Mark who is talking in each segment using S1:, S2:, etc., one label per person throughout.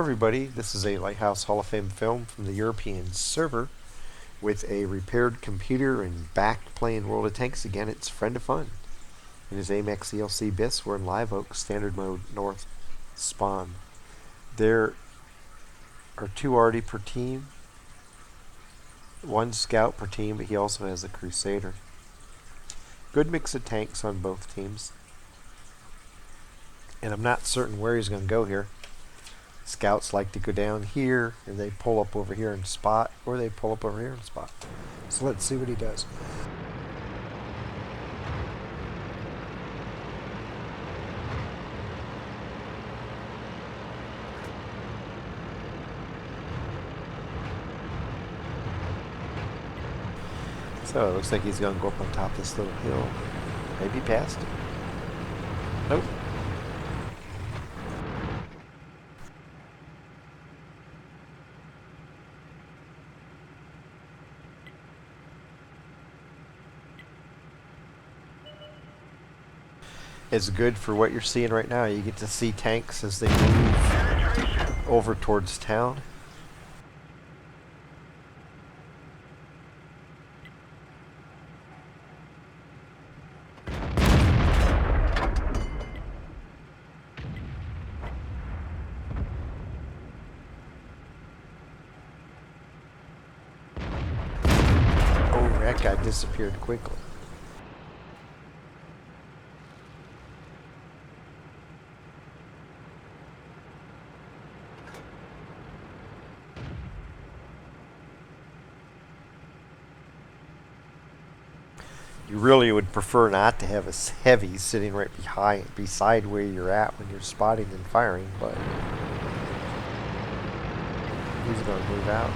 S1: everybody, this is a Lighthouse Hall of Fame film from the European server with a repaired computer and back playing World of Tanks again. It's Friend of Fun. In his AMX ELC BIS, we're in Live Oak, Standard Mode, North, Spawn. There are 2 Arty per team, 1 Scout per team, but he also has a Crusader. Good mix of tanks on both teams. And I'm not certain where he's going to go here. Scouts like to go down here, and they pull up over here and spot, or they pull up over here and spot. So let's see what he does. So it looks like he's going to go up on top of this little hill. Maybe past it. Nope. It's good for what you're seeing right now. You get to see tanks as they move over towards town. Oh, that guy disappeared quickly. You really would prefer not to have a heavy sitting right beside where you're at when you're spotting and firing, but he's going to move out.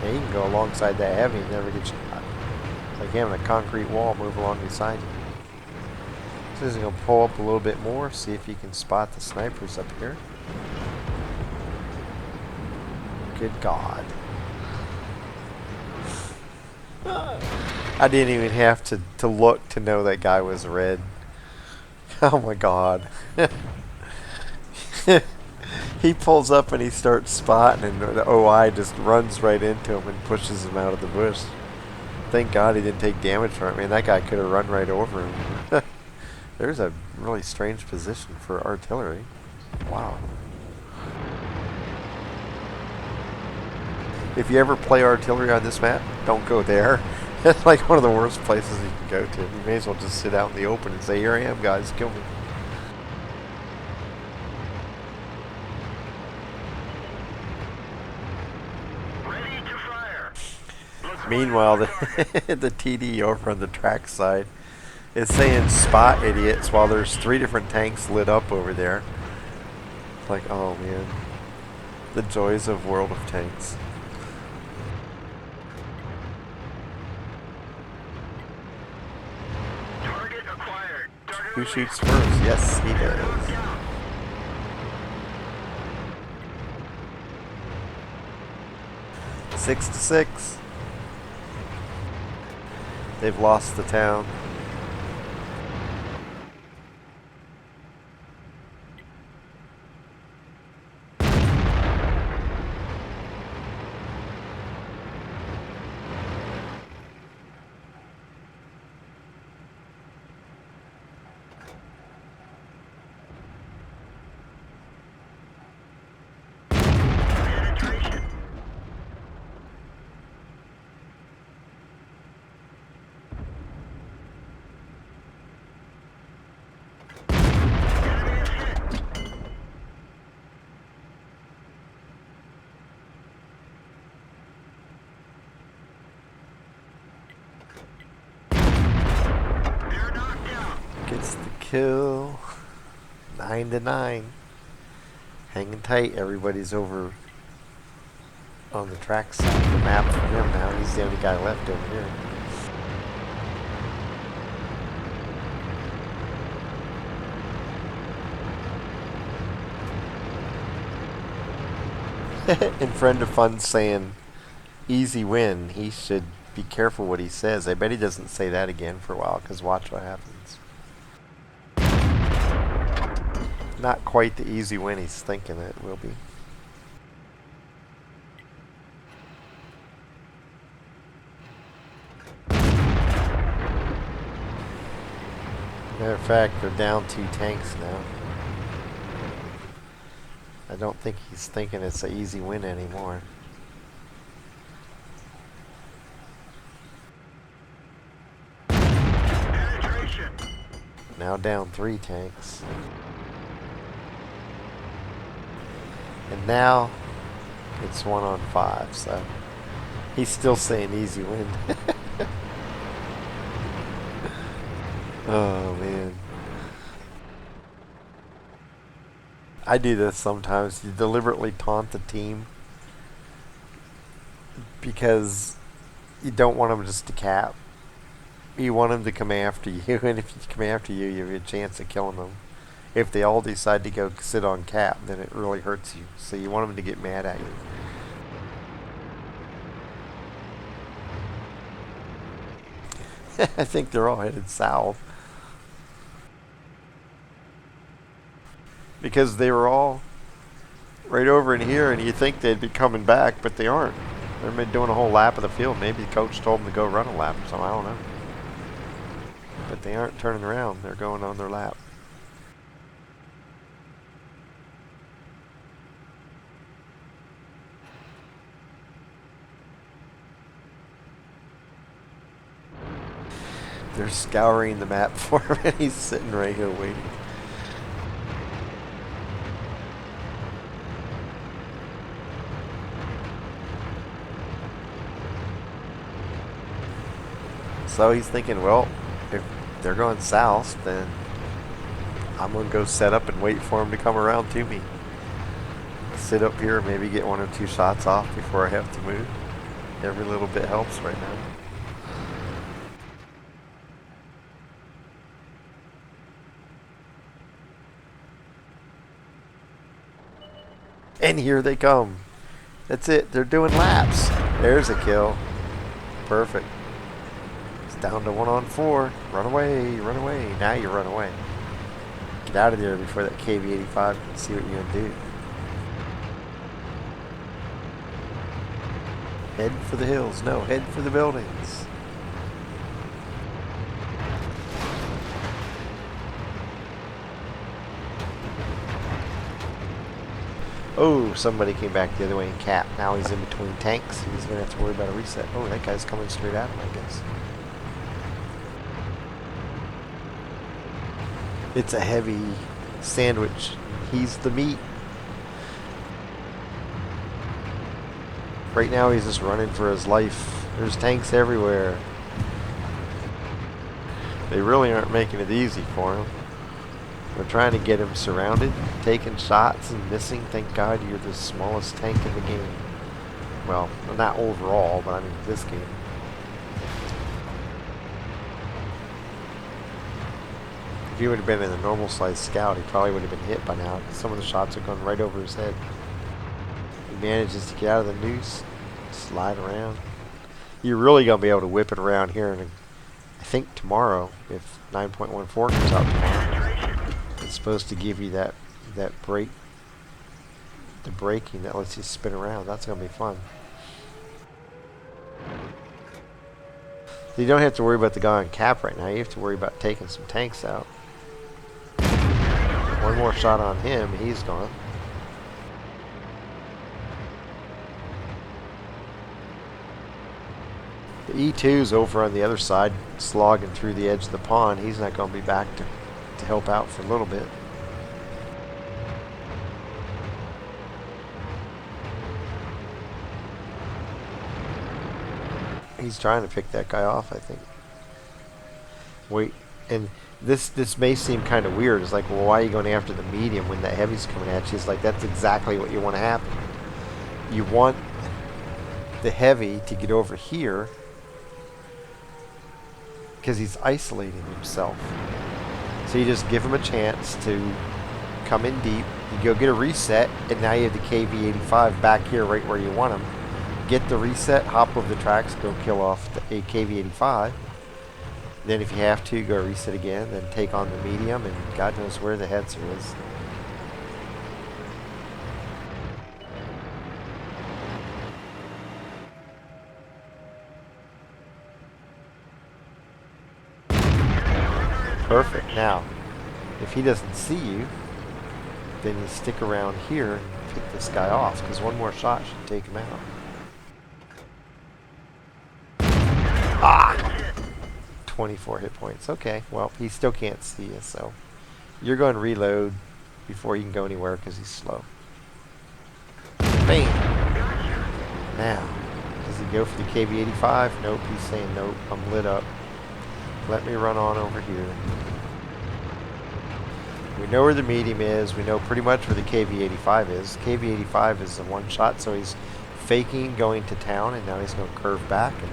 S1: And you can go alongside that heavy and never get shot. It's like having a concrete wall move along beside you. So he's going to pull up a little bit more, see if he can spot the snipers up here. Good God. I didn't even have to look to know that guy was red. Oh my God. He pulls up and he starts spotting, and the OI just runs right into him and pushes him out of the bush. Thank God he didn't take damage from it. Man, that guy could have run right over him. There's a really strange position for artillery. Wow. If you ever play artillery on this map, don't go there. It's like one of the worst places you can go to. You may as well just sit out in the open and say, "Here I am, guys, kill me."
S2: Ready to fire.
S1: Meanwhile, the TD over on the track side is saying "spot idiots" while there's 3 different tanks lit up over there. It's like, oh man, the joys of World of Tanks. Who shoots first? Yes, he does. 6-6. They've lost the town. Gets the kill. 9-9. Hanging tight. Everybody's over on the track side of the map for him now. He's the only guy left over here. And Friend of Fun saying easy win. He should be careful what he says. I bet he doesn't say that again for a while, because watch what happens. Not quite the easy win he's thinking it will be. Matter of fact, they're down 2 tanks now. I don't think he's thinking it's an easy win anymore.
S2: Penetration.
S1: Now down 3 tanks. And now it's 1 on 5, so he's still saying easy win. Oh man. I do this sometimes. You deliberately taunt the team because you don't want them just to cap. You want them to come after you, and if you come after you, you have a chance of killing them. If they all decide to go sit on cap, then it really hurts you. So you want them to get mad at you. I think they're all headed south. Because they were all right over in here, and you think they'd be coming back, but they aren't. They've been doing a whole lap of the field. Maybe the coach told them to go run a lap, so I don't know. But they aren't turning around. They're going on their lap. They're scouring the map for him, and he's sitting right here waiting. So he's thinking, well, if they're going south, then I'm going to go set up and wait for them to come around to me. Sit up here and maybe get 1 or 2 shots off before I have to move. Every little bit helps right now. And here they come. That's it. They're doing laps. There's a kill. Perfect. It's down to 1 on 4. Run away. Run away. Now you run away. Get out of there before that KV-85 can see what you're going to do. Head for the hills. No, head for the buildings. Oh, somebody came back the other way and capped. Now he's in between tanks. He's going to have to worry about a reset. Oh, that guy's coming straight at him, I guess. It's a heavy sandwich. He's the meat. Right now he's just running for his life. There's tanks everywhere. They really aren't making it easy for him. They're trying to get him surrounded, taking shots and missing. Thank God you're the smallest tank in the game. Well, not overall, but I mean this game. If he would have been in a normal size scout, he probably would have been hit by now. Some of the shots are going right over his head. He manages to get out of the noose, slide around. You're really going to be able to whip it around here, and I think tomorrow, if 9.14 comes out tomorrow, it's supposed to give you that brake, the braking that lets you spin around. That's going to be fun. You don't have to worry about the guy on cap right now. You have to worry about taking some tanks out. 1 more shot on him, he's gone. The E2's over on the other side, slogging through the edge of the pond. He's not going to be back to help out for a little bit. He's trying to pick that guy off, I think. Wait, and this may seem kind of weird. It's like, well, why are you going after the medium when that heavy's coming at you? It's like, that's exactly what you want to happen. You want the heavy to get over here because he's isolating himself. So you just give him a chance to come in deep. You go get a reset, and now you have the KV-85 back here right where you want him. Get the reset, hop over the tracks, go kill off the KV-85. Then if you have to, go reset again, then take on the medium, and God knows where the Hetzer is. Perfect. Now, if he doesn't see you, then you stick around here and pick this guy off, because one more shot should take him out. Ah! 24 hit points. Okay, well, he still can't see you, so you're going to reload before you can go anywhere because he's slow. Bam! Now, does he go for the KV-85? Nope, he's saying nope, I'm lit up. Let me run on over here. We know where the medium is. We know pretty much where the KV-85 is. KV-85 is a one-shot, so he's faking going to town, and now he's going to curve back and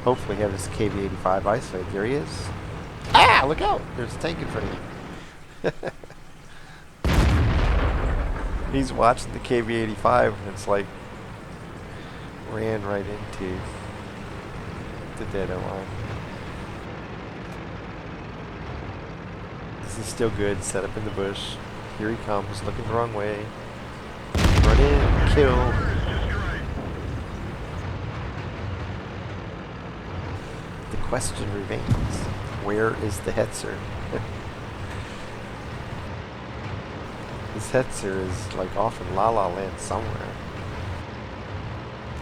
S1: hopefully have this KV-85 isolated. There he is. Ah! Look out! There's a tank in front of you. He's watching the KV-85, and it's like ran right into the dead line. This is still good. Set up in the bush. Here he comes, looking the wrong way. Run in, kill. The question remains, where is the Hetzer? This Hetzer is like off in La La Land somewhere.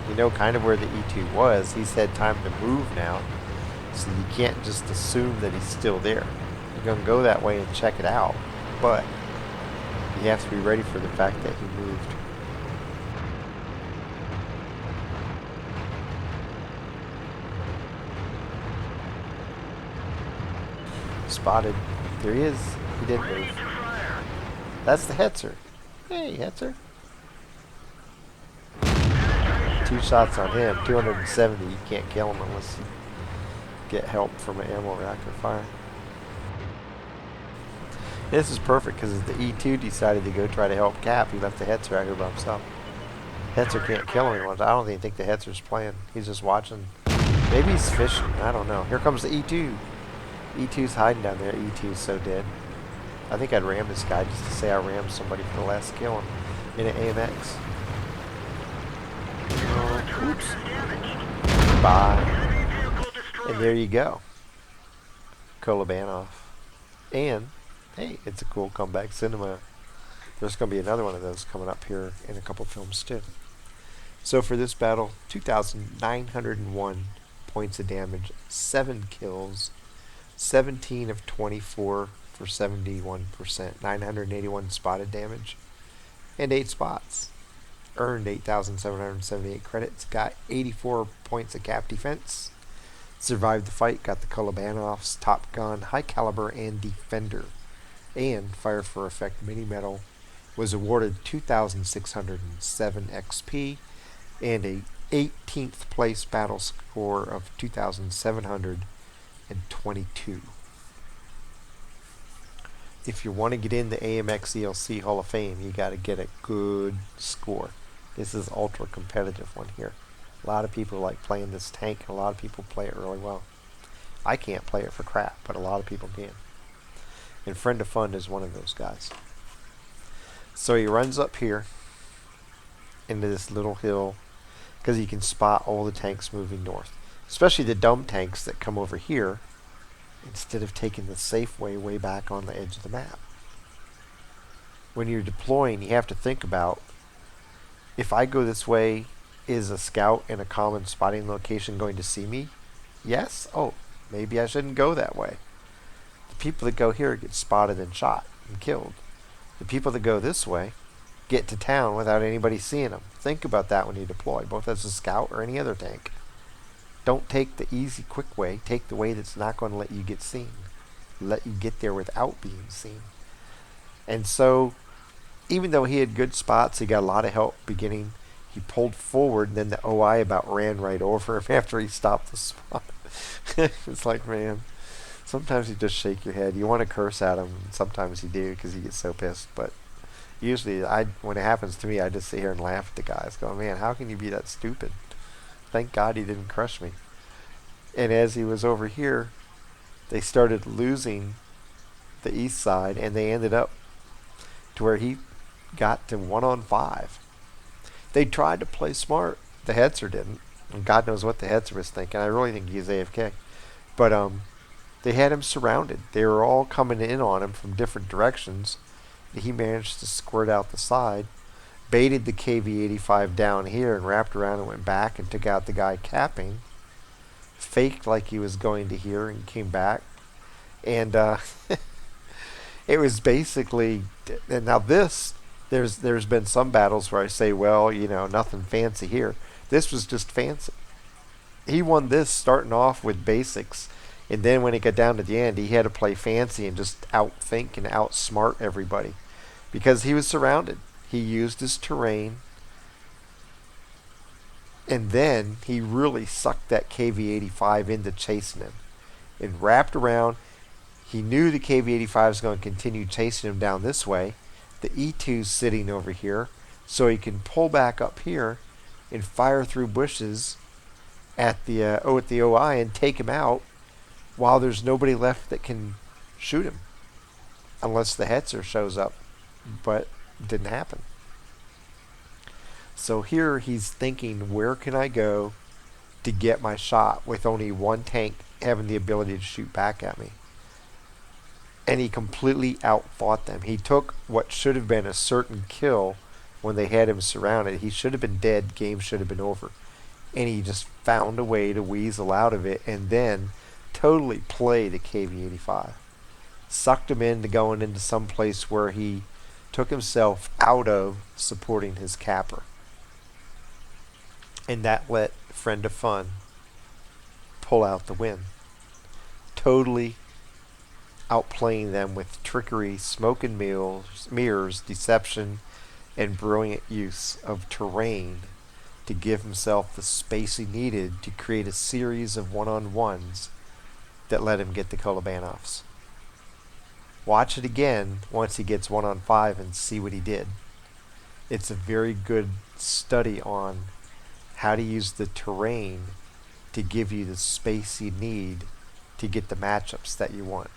S1: You know kind of where the E2 was. He's had time to move now, so you can't just assume that he's still there. You're going to go that way and check it out, but you have to be ready for the fact that he moved. Spotted. There he is. He didn't move. That's the Hetzer. Hey, Hetzer. 2 shots on him. 270. You can't kill him unless you get help from an ammo rack or fire. This is perfect because the E2 decided to go try to help Cap. He left the Hetzer out here by himself. Hetzer can't kill anyone. I don't even think the Hetzer's playing. He's just watching. Maybe he's fishing. I don't know. Here comes the E2. E2's hiding down there. E2's so dead. I think I'd ram this guy just to say I rammed somebody for the last kill in an AMX. Oops. Bye. And there you go. Kolobanov. And, hey, it's a cool comeback cinema. There's going to be another one of those coming up here in a couple films too. So for this battle, 2,901 points of damage, 7 kills, 17 of 24 for 71%, 981 spotted damage, and 8 spots. Earned 8,778 credits, got 84 points of cap defense, survived the fight, got the Kolobanov's Top Gun, High Caliber, and Defender, and Fire for Effect Mini Medal, was awarded 2,607 XP, and a 18th place battle score of 2,722. If you want to get in the AMX ELC Hall of Fame, you got to get a good score. This is ultra competitive one here. A lot of people like playing this tank, and a lot of people play it really well. I can't play it for crap, but a lot of people can. And Friend of Fun is one of those guys. So he runs up here into this little hill because he can spot all the tanks moving north, especially the dumb tanks that come over here instead of taking the safe way back on the edge of the map. When you're deploying, you have to think about, if I go this way, is a scout in a common spotting location going to see me? Yes? Oh, maybe I shouldn't go that way. The people that go here get spotted and shot and killed. The people that go this way get to town without anybody seeing them. Think about that when you deploy, both as a scout or any other tank. Don't take the easy, quick way. Take the way that's not going to let you get seen. Let you get there without being seen. And so, even though he had good spots, he got a lot of help beginning. He pulled forward, and then the OI about ran right over him after he stopped the spot. It's like, man, sometimes you just shake your head. You want to curse at him, and sometimes you do because you get so pissed. But usually, when it happens to me, I just sit here and laugh at the guys, going, man, how can you be that stupid? Thank God he didn't crush me. And as he was over here, they started losing the east side, and they ended up to where he got to 1-on-5. They tried to play smart. The Hetzer didn't. And God knows what the Hetzer was thinking. I really think he's AFK. But They had him surrounded. They were all coming in on him from different directions. He managed to squirt out the side, baited the KV-85 down here and wrapped around and went back and took out the guy capping, faked like he was going to here and came back. And it was basically, and now this, there's been some battles where I say, well, nothing fancy here. This was just fancy. He won this starting off with basics, and then when it got down to the end, he had to play fancy and just outthink and outsmart everybody because he was surrounded. He used his terrain, and then he really sucked that KV-85 into chasing him and wrapped around. He knew the KV-85 was going to continue chasing him down this way. The E2's sitting over here, so he can pull back up here and fire through bushes at the OI and take him out while there's nobody left that can shoot him, unless the Hetzer shows up, but it didn't happen. So here he's thinking, where can I go to get my shot with only one tank having the ability to shoot back at me? And he completely outfought them. He took what should have been a certain kill when they had him surrounded. He should have been dead. Game should have been over. And he just found a way to weasel out of it and then totally play the KV-85. Sucked him into going into some place where he took himself out of supporting his capper. And that let Friend of Fun pull out the win. Totally outplaying them with trickery, smoke and mirrors, deception, and brilliant use of terrain to give himself the space he needed to create a series of one-on-ones that let him get the Kolobanovs. Watch it again once he gets 1-on-5 and see what he did. It's a very good study on how to use the terrain to give you the space you need to get the matchups that you want.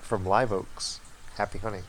S1: From Live Oaks, happy hunting.